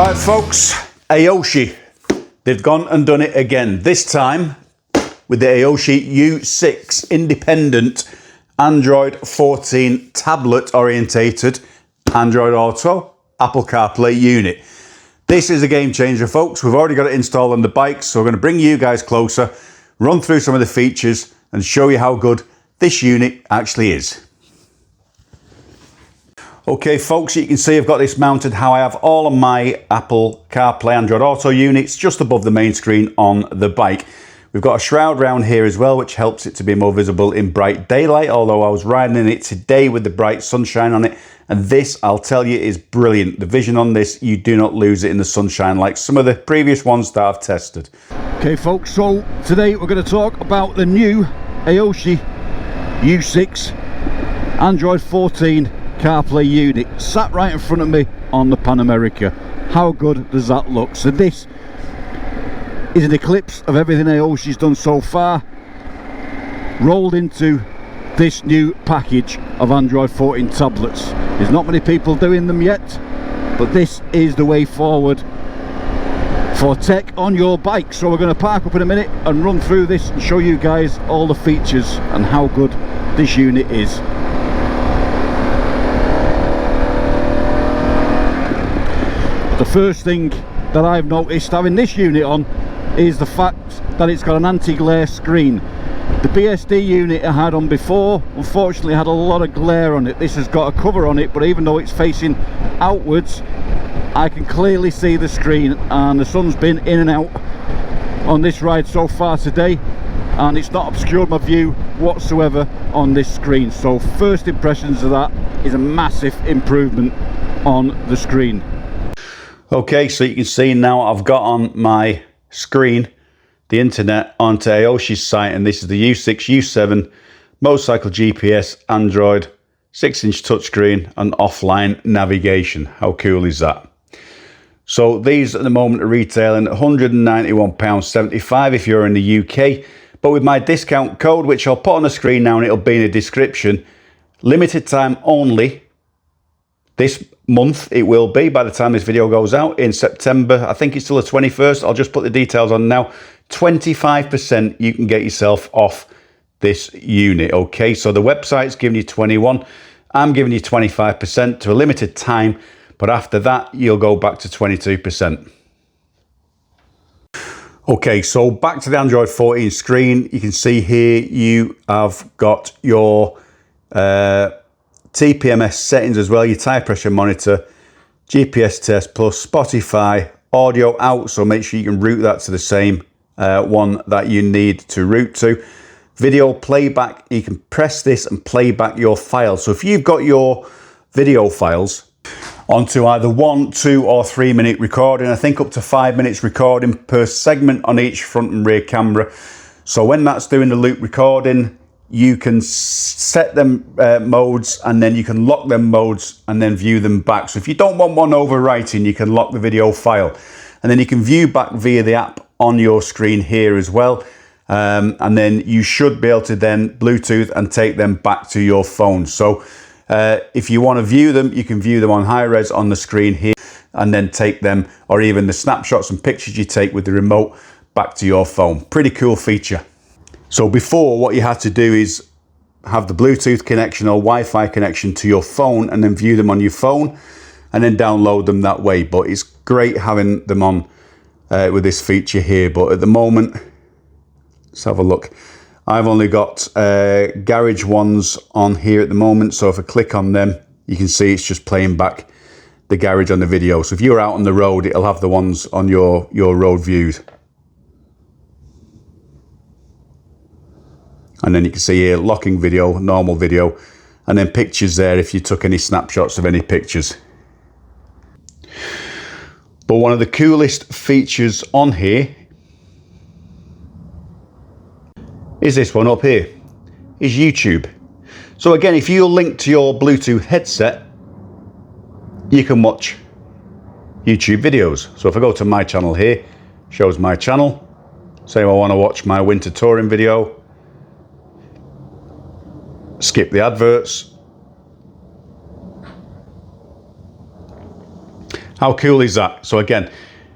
Right folks, Aoocci, they've gone and done it again. This time with the Aoocci U6 independent Android 14 tablet orientated Android Auto Apple CarPlay unit. This is a game changer folks. We've already got it installed on the bike, so we're going to bring you guys closer, run through some of the features and show you how good this unit actually is. Okay folks, you can see I've got this mounted how I have all of my Apple CarPlay Android Auto units just above the main screen on the bike. We've got a shroud round here as well, which helps it to be more visible in bright daylight, although I was riding in it today with the bright sunshine on it, and this, I'll tell you, is brilliant. The vision on this, you do not lose it in the sunshine like some of the previous ones that I've tested. Okay folks, so today we're going to talk about the new Aoocci U6 Android 14 CarPlay unit, sat right in front of me on the Pan America. How good does that look? So this is an eclipse of everything Aoocci's done so far, rolled into this new package of Android 14 tablets. There's not many people doing them yet, but this is the way forward for tech on your bike. So we're going to park up in a minute and run through this and show you guys all the features and how good this unit is. The first thing that I've noticed having this unit on is the fact that it's got an anti-glare screen. The BSD unit I had on before unfortunately had a lot of glare on it. This has got a cover on it, but even though it's facing outwards, I can clearly see the screen, and the sun's been in and out on this ride so far today, and it's not obscured my view whatsoever on this screen. So first impressions of that is a massive improvement on the screen. Okay, so you can see now I've got on my screen the internet onto Aoocci's site, and this is the U6 U7 motorcycle GPS Android 6-inch touchscreen and offline navigation. How cool is that? So these at the moment are retailing at £191.75 if you're in the UK, but with my discount code, which I'll put on the screen now and it'll be in the description, limited time only. This month it will be, by the time this video goes out in September, I think it's till the 21st, I'll just put the details on now, 25% you can get yourself off this unit. Okay, so the website's giving you 21, I'm giving you 25% to a limited time, but after that you'll go back to 22%. Okay, so back to the Android 14 screen. You can see here you have got your TPMS settings as well, your tire pressure monitor, GPS test plus Spotify, audio out, so make sure you can route that to the same one that you need to route to. Video playback, you can press this and play back your files. So if you've got your video files onto either 1, 2 or 3 minute recording, I think up to 5 minutes recording per segment on each front and rear camera. So when that's doing the loop recording, you can set them modes, and then you can lock them modes and then view them back. So if you don't want one overwriting, you can lock the video file, and then you can view back via the app on your screen here as well. And then you should be able to then Bluetooth and take them back to your phone. So if you want to view them, you can view them on high res on the screen here, and then take them, or even the snapshots and pictures you take with the remote, back to your phone. Pretty cool feature. So before, what you had to do is have the Bluetooth connection or Wi-Fi connection to your phone and then view them on your phone and then download them that way. But it's great having them on with this feature here. But at the moment, let's have a look. I've only got garage ones on here at the moment. So if I click on them, you can see it's just playing back the garage on the video. So if you're out on the road, it'll have the ones on your road views. And then you can see here locking video, normal video, and then pictures there if you took any snapshots of any pictures. But one of the coolest features on here is this one up here, is YouTube. So again, if you link to your Bluetooth headset, you can watch YouTube videos. So if I go to my channel here, shows my channel, say I want to watch my winter touring video, skip the adverts, How cool is that? So again,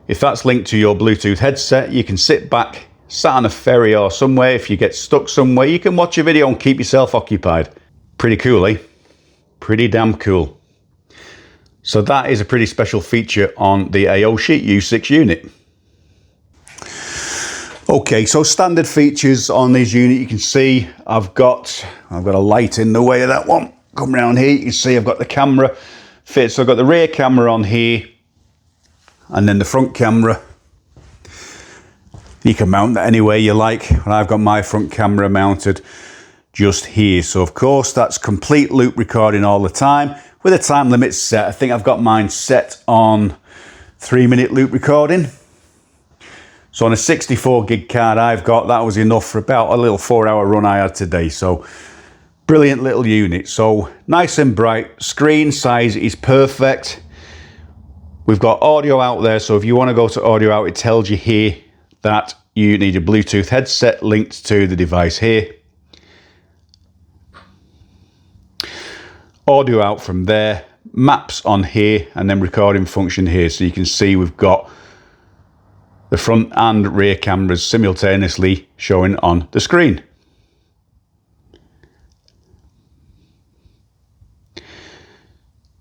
if that's linked to your Bluetooth headset, you can sit back, sat on a ferry or somewhere. If you get stuck somewhere, you can watch a video and keep yourself occupied. Pretty cool, eh? Pretty damn cool. So that is a pretty special feature on the Aoocci U6 unit. Okay, so standard features on this unit, you can see I've got a light in the way of that one. Come around here, you can see I've got the camera fit. So I've got the rear camera on here, and then the front camera. You can mount that any way you like, and I've got my front camera mounted just here. So of course that's complete loop recording all the time with a time limit set. I think I've got mine set on 3-minute loop recording. So on a 64 gig card I've got, that was enough for about a little 4-hour run I had today. So brilliant little unit. So nice and bright, screen size is perfect. We've got audio out there, so if you want to go to audio out, it tells you here that you need a Bluetooth headset linked to the device here. Audio out from there, maps on here, and then recording function here. So you can see we've got the front and rear cameras simultaneously showing on the screen.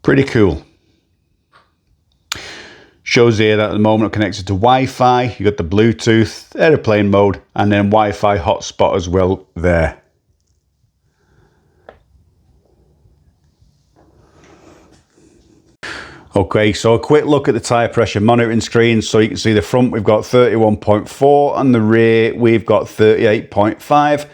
Pretty cool. Shows here that at the moment I'm connected to Wi-Fi. You got the Bluetooth, airplane mode, and then Wi-Fi hotspot as well there. Okay, so a quick look at the tyre pressure monitoring screen. So you can see the front we've got 31.4 and the rear we've got 38.5.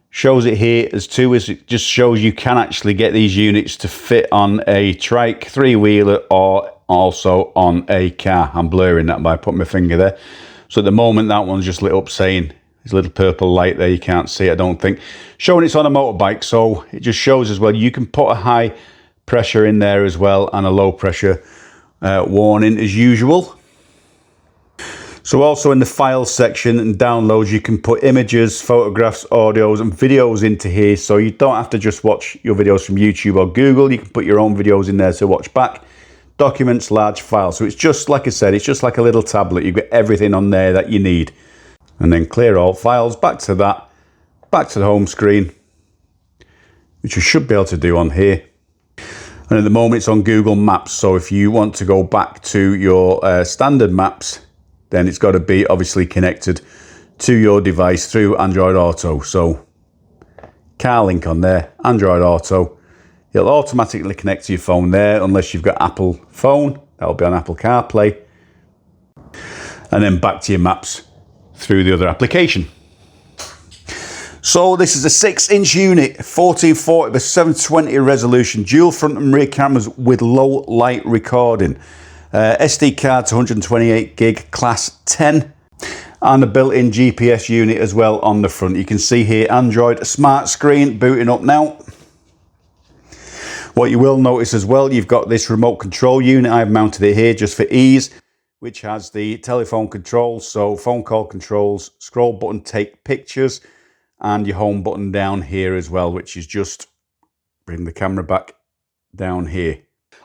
Shows it here as two, as it just shows you can actually get these units to fit on a trike, 3-wheeler, or also on a car. I'm blurring that by putting my finger there. So at the moment that one's just lit up saying, there's a little purple light there, you can't see it I don't think. Showing it's on a motorbike, so it just shows as well you can put a high pressure in there as well and a low pressure warning as usual. So also in the files section and downloads, you can put images, photographs, audios and videos into here, so you don't have to just watch your videos from YouTube or Google. You can put your own videos in there to watch back. Documents, large files. So it's just like I said, it's just like a little tablet. You've got everything on there that you need. And then clear all files, back to that, back to the home screen, which you should be able to do on here. And at the moment it's on Google Maps, so if you want to go back to your standard maps, then it's got to be obviously connected to your device through Android Auto. So CarLink on there, Android Auto. It'll automatically connect to your phone there, unless you've got Apple phone. That'll be on Apple Carplay. And then back to your maps through the other application. So this is a 6-inch unit, 1440 by 720 resolution, dual front and rear cameras with low light recording. SD card to 128 gig, class 10, and a built-in GPS unit as well on the front. You can see here Android smart screen booting up now. What you will notice as well, you've got this remote control unit. I've mounted it here just for ease, which has the telephone controls, so phone call controls, scroll button, take pictures, and your home button down here as well, which is just bring the camera back down here.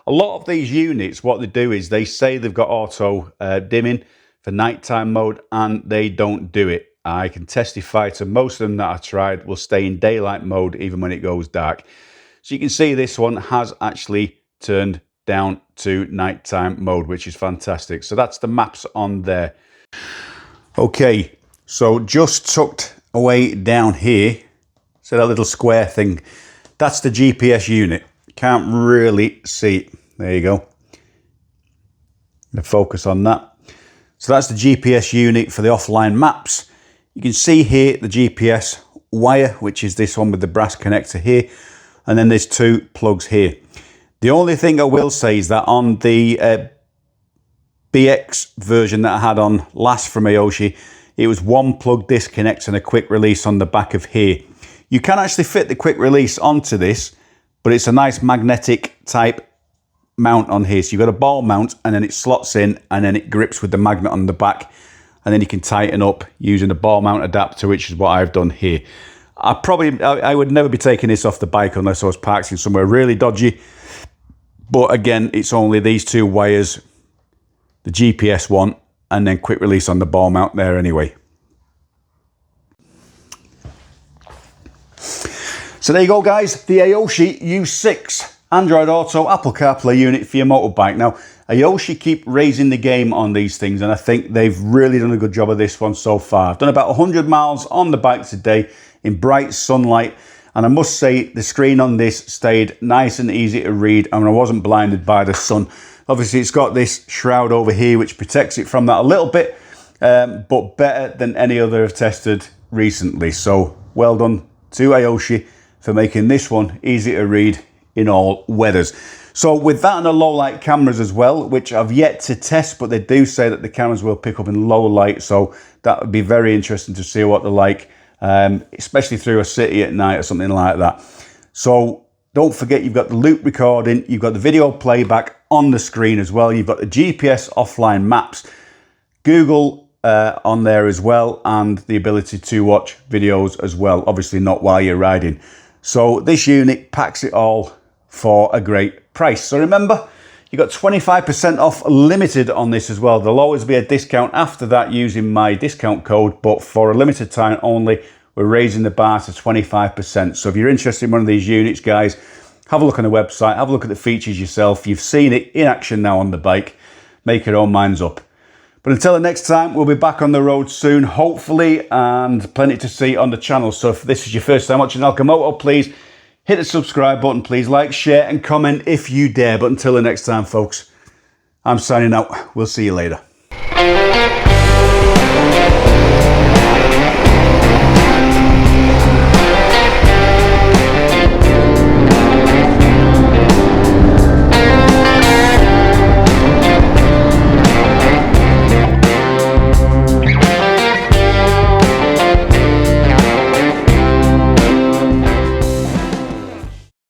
A lot of these units, what they do is they say they've got auto dimming for nighttime mode, and they don't do it. I can testify to most of them that I tried will stay in daylight mode even when it goes dark. So you can see this one has actually turned down to nighttime mode, which is fantastic. So that's the maps on there. Okay, so just tucked away down here, so that little square thing, that's the GPS unit. Can't really see it. There you go. Focus on that. So that's the GPS unit for the offline maps. You can see here the GPS wire, which is this one with the brass connector here, and then there's 2 plugs here. The only thing I will say is that on the BX version that I had on last from Aoocci, it was 1 plug disconnect and a quick release on the back of here. You can actually fit the quick release onto this, but it's a nice magnetic type mount on here. So you've got a ball mount, and then it slots in, and then it grips with the magnet on the back, and then you can tighten up using a ball mount adapter, which is what I've done here. I would never be taking this off the bike unless I was parked in somewhere really dodgy. But again, it's only these 2 wires the GPS one, and then quick release on the ball mount there anyway. So there you go guys, the Aoocci U6 Android Auto Apple CarPlay unit for your motorbike. Now Aoocci keep raising the game on these things, and I think they've really done a good job of this one so far. I've done about 100 miles on the bike today in bright sunlight, and I must say the screen on this stayed nice and easy to read, and I wasn't blinded by the sun. Obviously it's got this shroud over here which protects it from that a little bit, but better than any other I've tested recently. So well done to Aoocci for making this one easy to read in all weathers. So with that and the low light cameras as well, which I've yet to test, but they do say that the cameras will pick up in low light, so that would be very interesting to see what they're like, especially through a city at night or something like that. So don't forget, you've got the loop recording, you've got the video playback on the screen as well, you've got the GPS offline maps, Google on there as well, and the ability to watch videos as well, obviously not while you're riding. So this unit packs it all for a great price. So remember, you got 25% off limited on this as well. There'll always be a discount after that using my discount code, but for a limited time only, we're raising the bar to 25%. So if you're interested in one of these units, guys, have a look on the website, have a look at the features yourself. You've seen it in action now on the bike. Make your own minds up. But until the next time, we'll be back on the road soon, hopefully, and plenty to see on the channel. So if this is your first time watching ALCHEMOTO, please hit the subscribe button. Please like, share, and comment if you dare. But until the next time, folks, I'm signing out. We'll see you later.